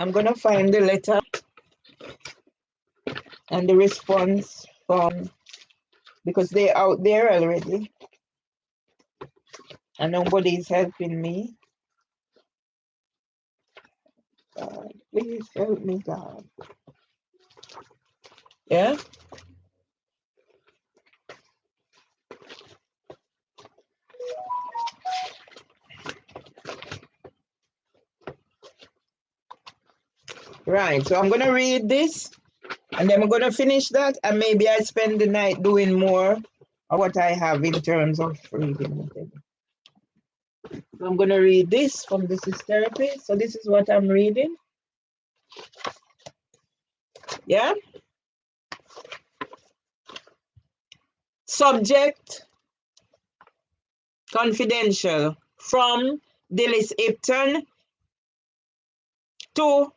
I'm gonna find the letter and the response from, because they're out there already and nobody's helping me. God, please help me, God. Yeah. Right, so I'm gonna read this and then I'm gonna finish that, and maybe I spend the night doing more of what I have in terms of reading. So I'm gonna read this from This Is Therapy. So this is what I'm reading. Yeah. Subject, confidential, from Dillis Ipton to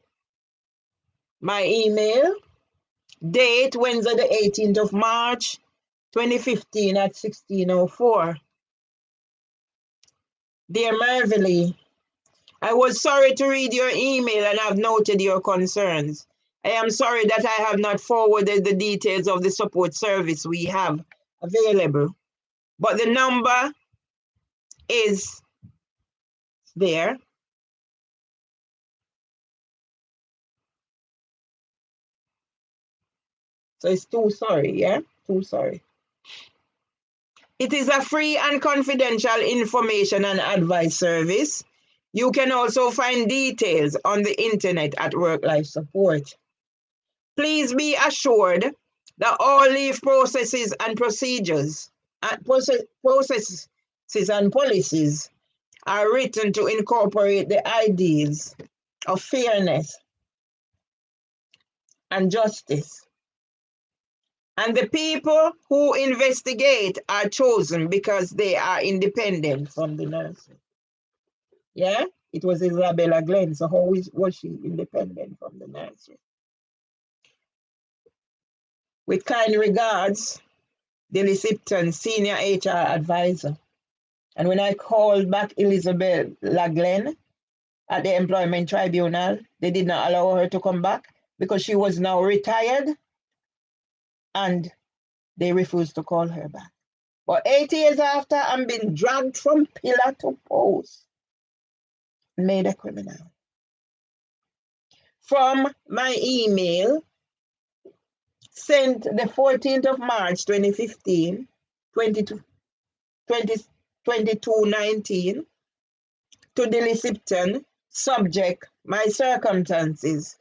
my email. Date Wednesday the 18th of March 2015 at 16:04. Dear Mervelee, I was sorry to read your email and have noted your concerns. I am sorry that I have not forwarded the details of the support service we have available, but the number is there. So it's too sorry, yeah? Too sorry. It is a free and confidential information and advice service. You can also find details on the internet at Work Life Support. Please be assured that all leave processes and procedures, processes and policies are written to incorporate the ideals of fairness and justice. And the people who investigate are chosen because they are independent from the nurses. Yeah, it was Isabella Glenn. So how was she independent from the nurses? With kind regards, Dillis Ipton, Senior HR Advisor. And when I called back Elizabeth Laglen at the Employment Tribunal, they did not allow her to come back because she was now retired, and they refused to call her back. But 8 years after, I'm being dragged from pillar to post, made a criminal. From my email sent the 14th of March 2015, 22/19, to Dillis Ipton, subject, my circumstances.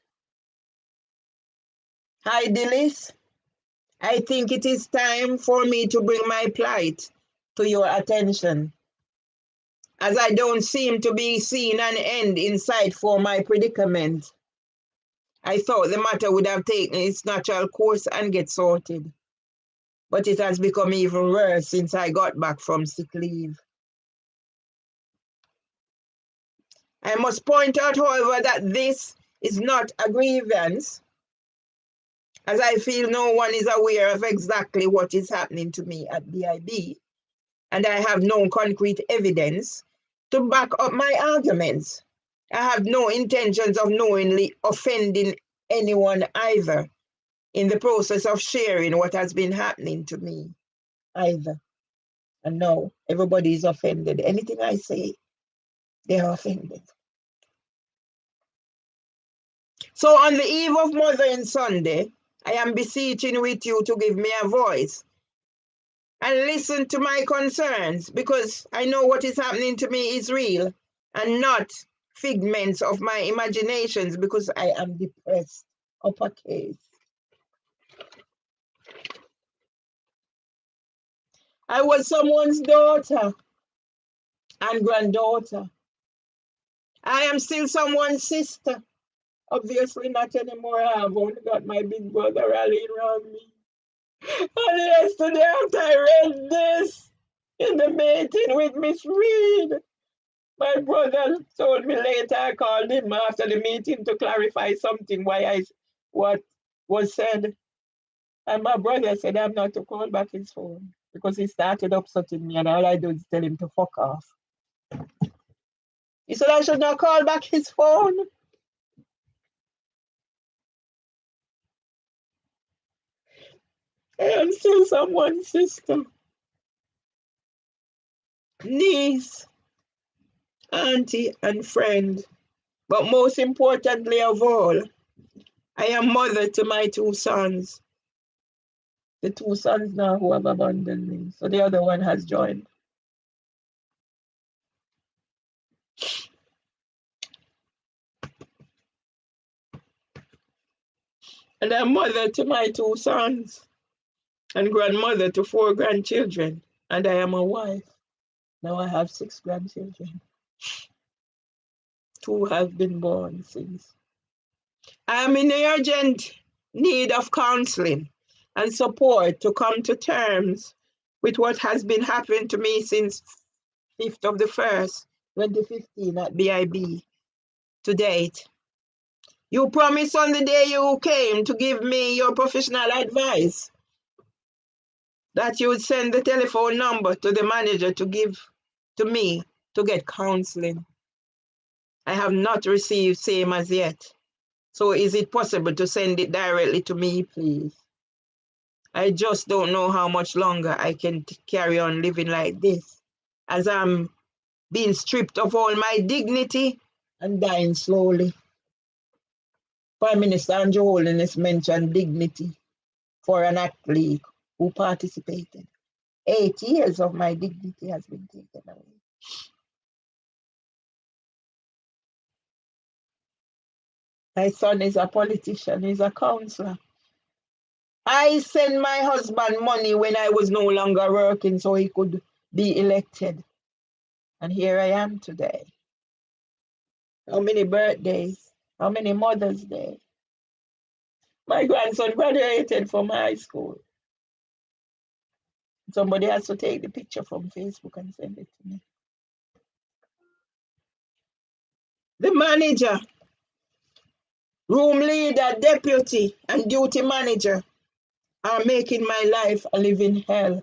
Hi Dillis, I think it is time for me to bring my plight to your attention, as I don't seem to be seeing an end in sight for my predicament. I thought the matter would have taken its natural course and get sorted, but it has become even worse since I got back from sick leave. I must point out, however, that this is not a grievance, as I feel no one is aware of exactly what is happening to me at BIB, and I have no concrete evidence to back up my arguments. I have no intentions of knowingly offending anyone either in the process of sharing what has been happening to me either. And no, everybody is offended. Anything I say, they are offended. So on the eve of Mothering Sunday, I am beseeching with you to give me a voice and listen to my concerns, because I know what is happening to me is real and not figments of my imaginations, because I am depressed. Uppercase. I was someone's daughter and granddaughter. I am still someone's sister. Obviously not anymore. I've only got my big brother rallying around me. And yesterday after I read this in the meeting with Miss Reed, my brother told me later, I called him after the meeting to clarify something what was said. And my brother said I'm not to call back his phone because he started upsetting me, and all I do is tell him to fuck off. He said I should not call back his phone. I am still someone's sister, niece, auntie, and friend. But most importantly of all, I am mother to my 2 sons. The 2 sons now who have abandoned me. So the other one has joined. And I'm mother to my 2 sons and grandmother to 4 grandchildren. And I am a wife. Now I have 6 grandchildren. 2 have been born since. I am in urgent need of counseling and support to come to terms with what has been happening to me since 5th of the 1st, 2015 at BIB to date. You promised on the day you came to give me your professional advice that you would send the telephone number to the manager to give to me to get counseling. I have not received same as yet. So is it possible to send it directly to me, please? I just don't know how much longer I can carry on living like this, as I'm being stripped of all my dignity and dying slowly. Prime Minister and Your Holiness mentioned dignity for an athlete who participated. 8 years of my dignity has been taken away. My son is a politician, he's a councillor. I sent my husband money when I was no longer working so he could be elected. And here I am today. How many birthdays? How many Mother's Day? My grandson graduated from high school. Somebody has to take the picture from Facebook and send it to me. The manager, room leader, deputy, and duty manager are making my life a living hell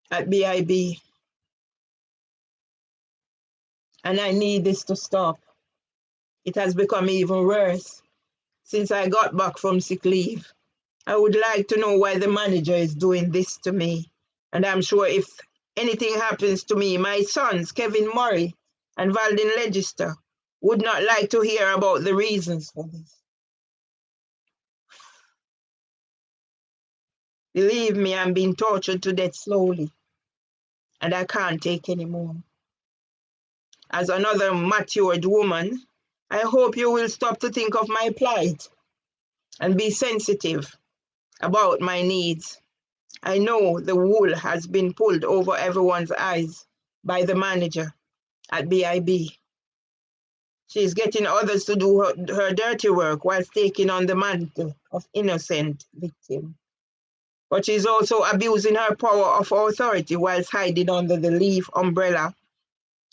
at BIB. And I need this to stop. It has become even worse since I got back from sick leave. I would like to know why the manager is doing this to me. And I'm sure if anything happens to me, my sons, Kevin Murray and Valdin Legister, would not like to hear about the reasons for this. Believe me, I'm being tortured to death slowly, and I can't take any more. As another matured woman, I hope you will stop to think of my plight and be sensitive about my needs. I know the wool has been pulled over everyone's eyes by the manager at BIB. She's getting others to do her dirty work whilst taking on the mantle of innocent victim. But she's also abusing her power of authority whilst hiding under the leaf umbrella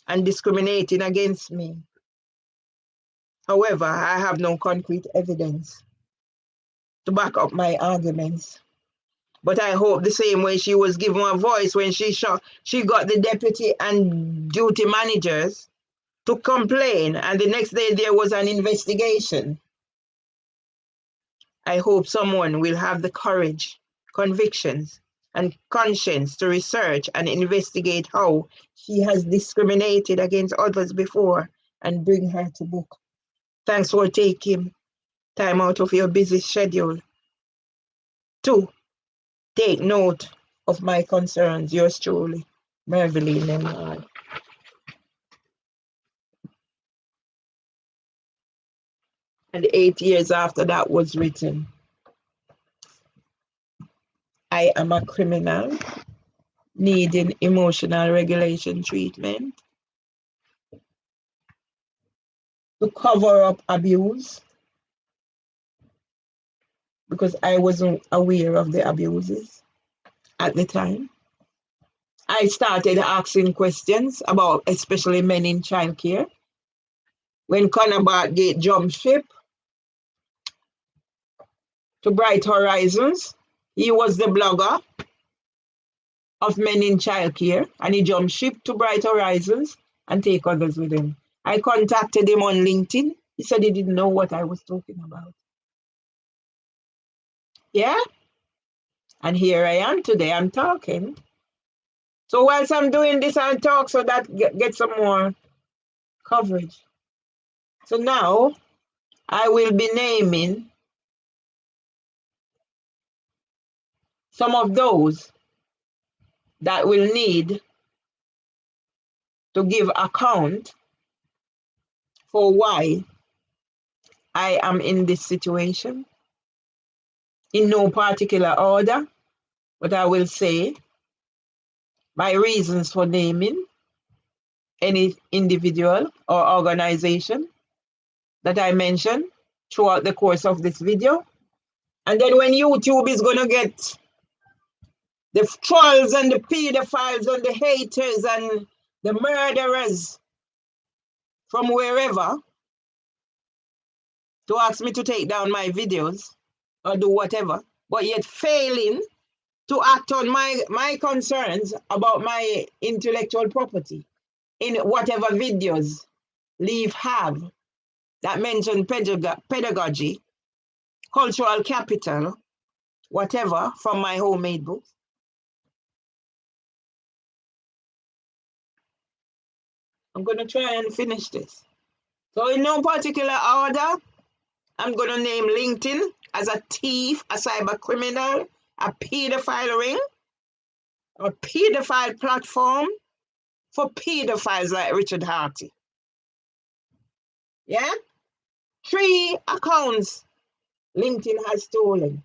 and discriminating against me. However, I have no concrete evidence to back up my arguments. But I hope the same way she was given a voice when she got the deputy and duty managers to complain, and the next day there was an investigation. I hope someone will have the courage, convictions, and conscience to research and investigate how she has discriminated against others before and bring her to book. Thanks for taking time out of your busy schedule to take note of my concerns. Yours truly, Mervelee, Nembhard. And 8 years after that was written, I am a criminal needing emotional regulation treatment to cover up abuse because I wasn't aware of the abuses at the time. I started asking questions about especially men in childcare. When Connor Bartgate jumped ship to Bright Horizons, he was the blogger of men in childcare, and he jumped ship to Bright Horizons and take others with him. I contacted him on LinkedIn. He said he didn't know what I was talking about. Yeah? And here I am today, I'm talking. So whilst I'm doing this, I'll talk so that get some more coverage. So now I will be naming some of those that will need to give account for why I am in this situation. In no particular order, but I will say my reasons for naming any individual or organization that I mention throughout the course of this video. And then when YouTube is going to get the trolls and the pedophiles and the haters and the murderers from wherever to ask me to take down my videos or do whatever, but yet failing to act on my concerns about my intellectual property in whatever videos Leave have that mention pedagogy, cultural capital, whatever, from my homemade books. I'm going to try and finish this. So in no particular order, I'm going to name LinkedIn as a thief, a cyber criminal, a pedophile ring, a pedophile platform for pedophiles like Richard Harty. Yeah? 3 accounts LinkedIn has stolen.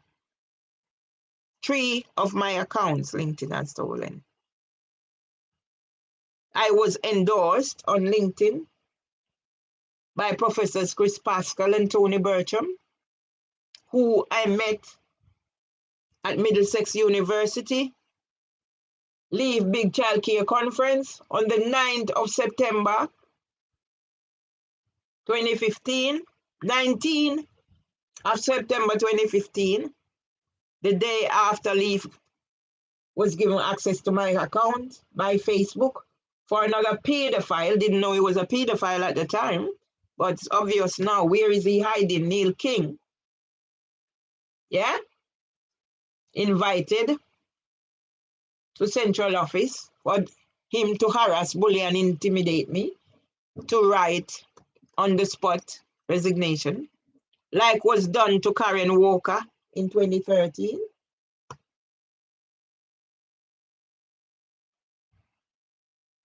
3 of my accounts LinkedIn has stolen. I was endorsed on LinkedIn by Professors Chris Pascal and Tony Bertram, who I met at Middlesex University, Leave Big Child Care Conference on the 9th of September 2015, 19th of September 2015, the day after Leave was given access to my account by Facebook for another pedophile. Didn't know he was a pedophile at the time, but it's obvious now. Where is he hiding? Neil King. Yeah? Invited to central office for him to harass, bully, and intimidate me to write on the spot resignation, like was done to Karen Walker in 2013.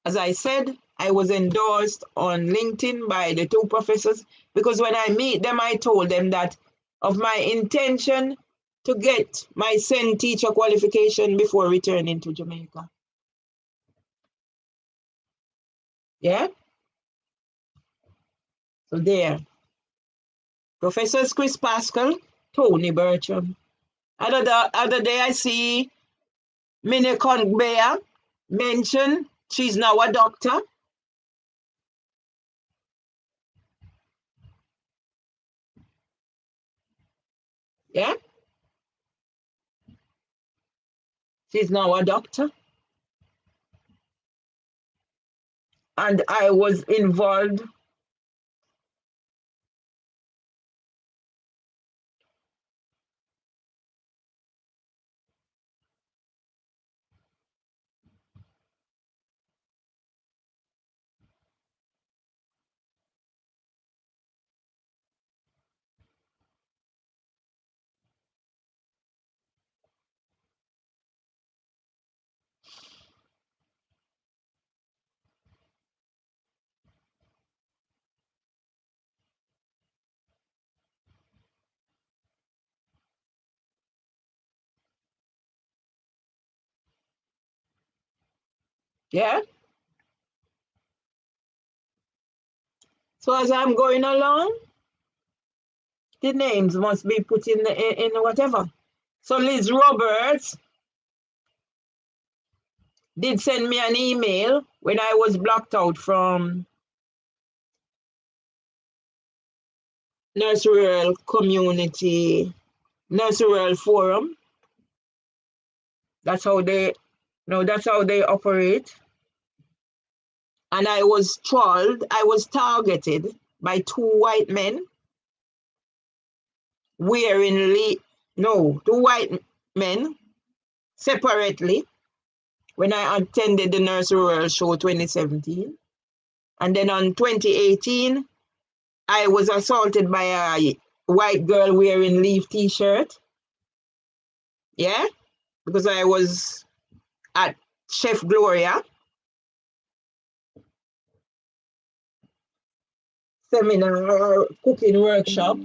As I said, I was endorsed on LinkedIn by the 2 professors because when I meet them, I told them that of my intention to get my SEND teacher qualification before returning to Jamaica. Yeah? So there. Professors Chris Pascal, Tony Bertram. Other day I see Minnie Conbeya mention she's now a doctor. Yeah? She's now a doctor. And I was involved yeah? So as I'm going along, the names must be put in whatever. So Liz Roberts did send me an email when I was blocked out from Nurse Rural Community, Nurse Rural Forum. That's how they, that's how they operate. And I was trolled, I was targeted by 2 white men wearing, 2 white men separately when I attended the Nursery World Show 2017. And then on 2018, I was assaulted by a white girl wearing leaf t-shirt. Yeah, because I was at Chef Gloria seminar cooking workshop.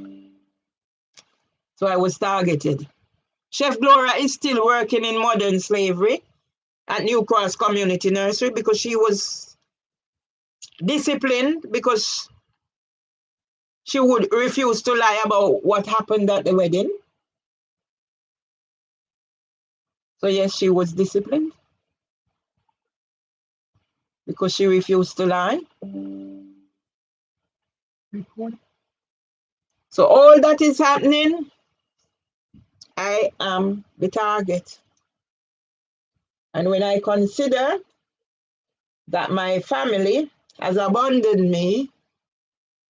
So I was targeted. Chef Gloria is still working in modern slavery at New Cross Community Nursery because she was disciplined because she would refuse to lie about what happened at the wedding. So yes, she was disciplined because she refused to lie. So all that is happening, I am the target. And when I consider that my family has abandoned me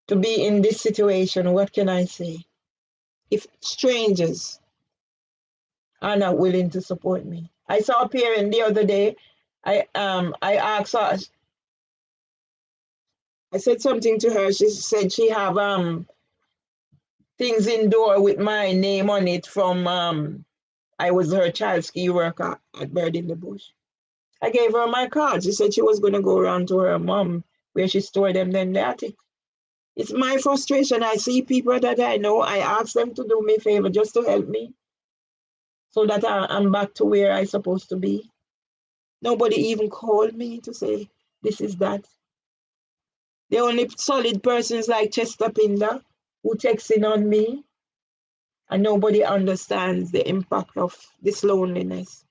to be in this situation, what can I say? If strangers are not willing to support me. I saw a parent the other day. I asked her, I said something to her. She said she have things indoor with my name on it from I was her child ski worker at Bird in the Bush. I gave her my card. She said she was gonna go around to her mom where she stored them in the attic. It's my frustration. I see people that I know, I ask them to do me a favor just to help me so that I'm back to where I'm supposed to be. Nobody even called me to say this is that. The only solid persons like Chester Pinder who texts in on me, and nobody understands the impact of this loneliness.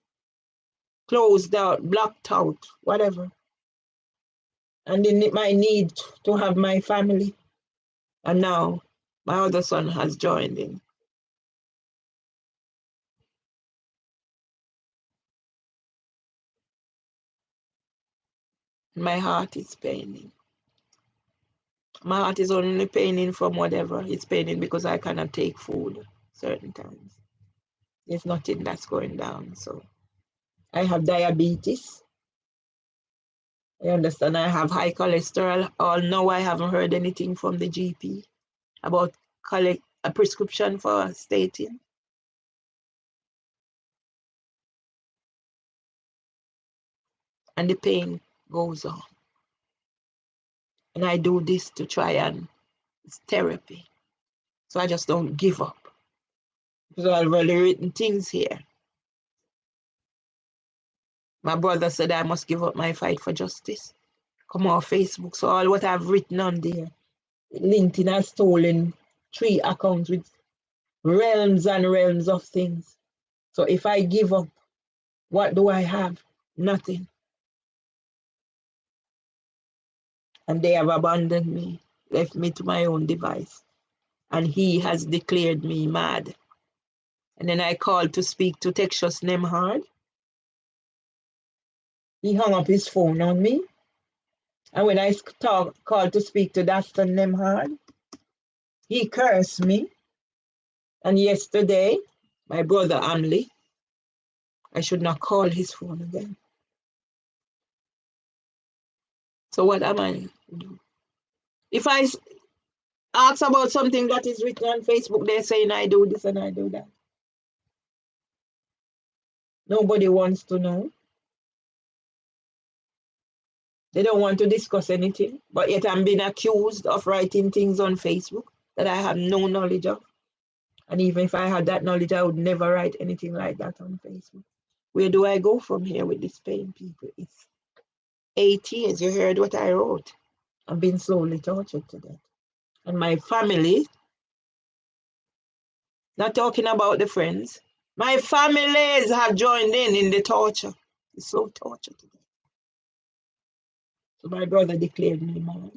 Closed out, blocked out, whatever. And my need to have my family. And now my other son has joined in. My heart is paining. My heart is only paining from whatever. It's paining because I cannot take food certain times. There's nothing that's going down. So I have diabetes. I understand I have high cholesterol. Although I haven't heard anything from the GP about collect a prescription for statin. And the pain goes on. And I do this to try and it's therapy. So I just don't give up. Because I've already written things here. My brother said I must give up my fight for justice. Come on Facebook. So all what I've written on there, LinkedIn has stolen 3 accounts with realms and realms of things. So if I give up, what do I have? Nothing. And they have abandoned me, left me to my own device. And he has declared me mad. And then I called to speak to Texas Nembhard. He hung up his phone on me. And when I called to speak to Dr. Nembhard, he cursed me. And yesterday, my brother Amli, I should not call his phone again. So what am I do? If I ask about something that is written on Facebook, they're saying I do this and I do that. Nobody wants to know. They don't want to discuss anything, but yet I'm being accused of writing things on Facebook that I have no knowledge of. And even if I had that knowledge, I would never write anything like that on Facebook. Where do I go from here with this pain, people? It's 8 years. You heard what I wrote. I'm being slowly tortured to death. And my family, not talking about the friends, my families have joined in the torture. It's so tortured to death. So my brother declared me mad.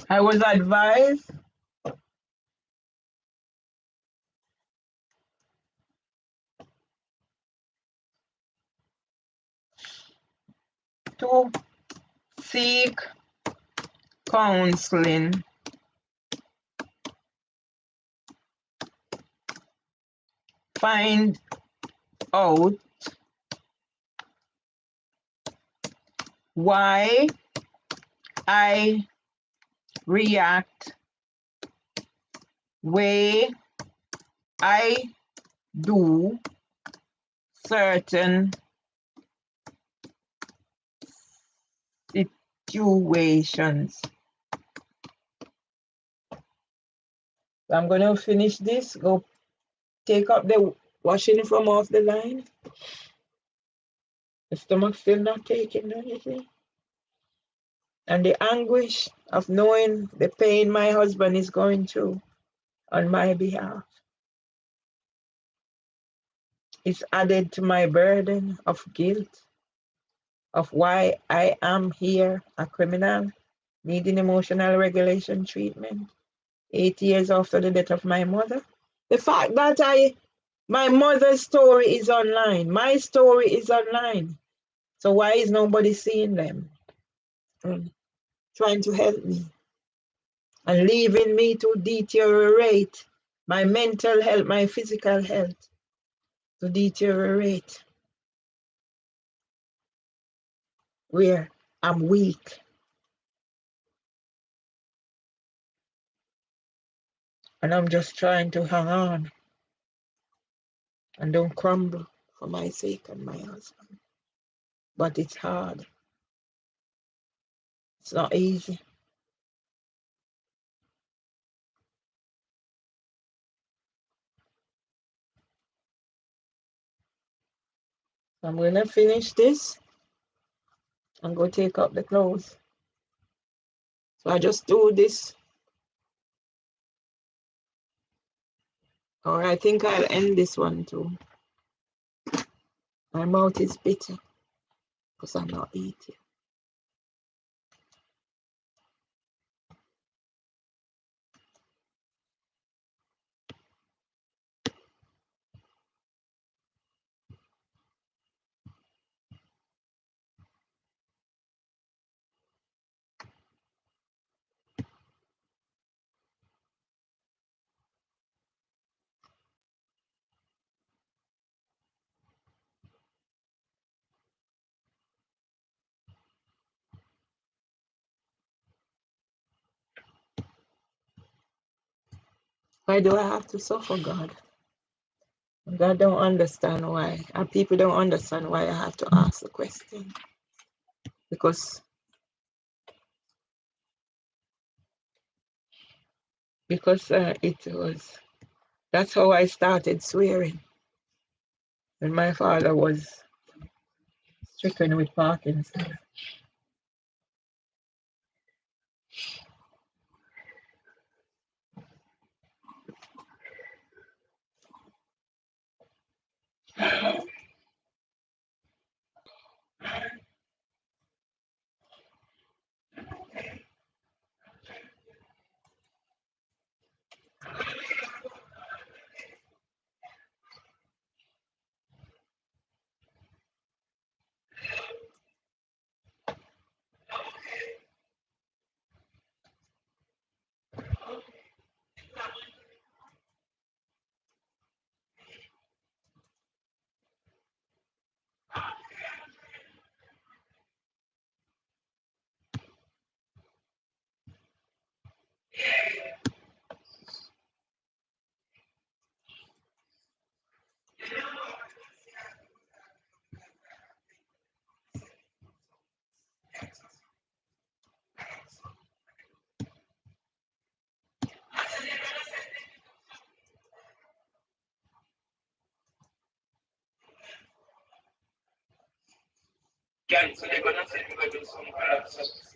I was advised to seek counseling find out why I react way I do certain situations. So I'm going to finish this, go take up the washing from off the line. The stomach still not taking anything. And the anguish of knowing the pain my husband is going through on my behalf is added to my burden of guilt of why I am here, a criminal, needing emotional regulation treatment, 8 years after the death of my mother. The fact that my mother's story is online, my story is online. So why is nobody seeing them? Trying to help me and leaving me to deteriorate my mental health, my physical health to deteriorate, where I'm weak. And I'm just trying to hang on and don't crumble for my sake and my husband. But it's hard. It's not easy. I'm gonna finish this and go take up the clothes. So I just do this, or I think I'll end this one too. My mouth is bitter because I'm not eating. Why do I have to suffer, God? God don't understand why. And people don't understand why I have to ask the question. Because that's how I started swearing. When my father was stricken with Parkinson's. Yeah, so they're gonna say we're gonna do some kind of